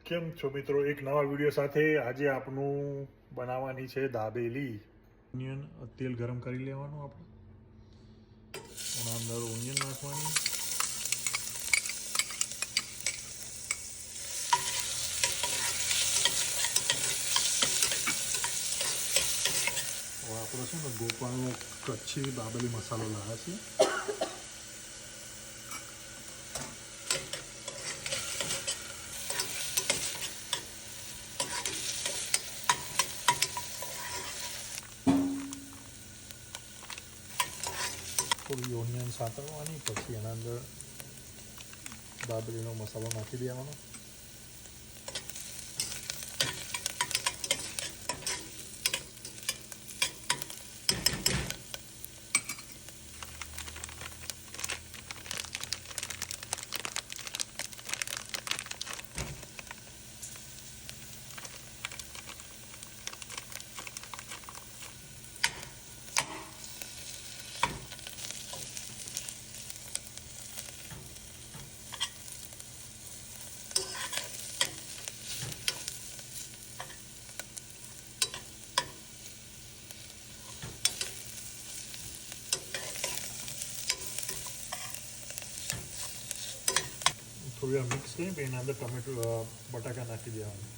કેમ છો મિત્રો? એક નવા વિડીયો સાથે આજે આપનું બનાવવાની છે દાબેલી. ઓનિયન તેલ ગરમ કરી લેવાનું આપણે, એના અંદર ઓનિયન નાખવાની, હવે આપણે છે ને ગોપાલનો કચ્છી દાબેલી મસાલો લાવ્યા છે. થોડી ઓનિયન સાતળવાની, પછી એના અંદર દાબેલીનો મસાલો નાખી દેવાનો. થોડી વાર મિક્સ કરી પછી એના અંદર બટાકા નાખી દેવાનું.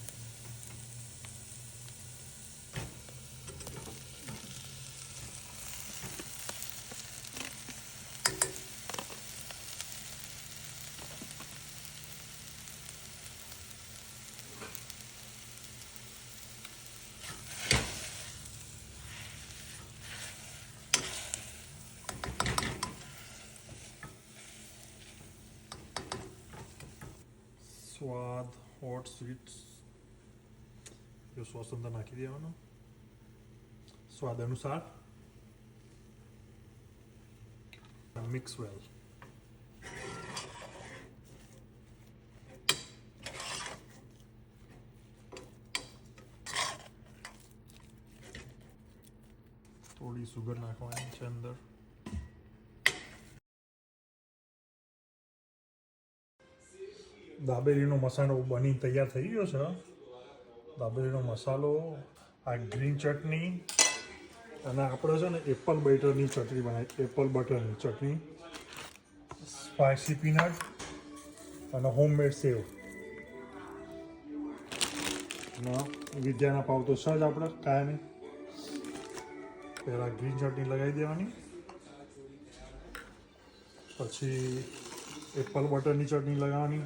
સ્વાદ હોટ સ્વીટ સોસ અંદર નાખી દેવાનો સ્વાદ અનુસાર. મિક્સ વેલ. થોડી સુગર નાખવાની છે અંદર. દાબેલીનો મસાલો બની તૈયાર થઈ ગયો છે. દાબેલીનો મસાલો, આ ગ્રીન ચટણી, અને આપણે છે ને એપલ બટરની ચટણી બનાવી, એપલ બટરની ચટણી, સ્પાઇસી પીનટ અને હોમમેડ સેવ. વિદ્યાના પાવ તો સજ આપણે કાયમી. પહેલાં ગ્રીન ચટણી લગાવી દેવાની, પછી એપલ બટરની ચટણી લગાવવાની,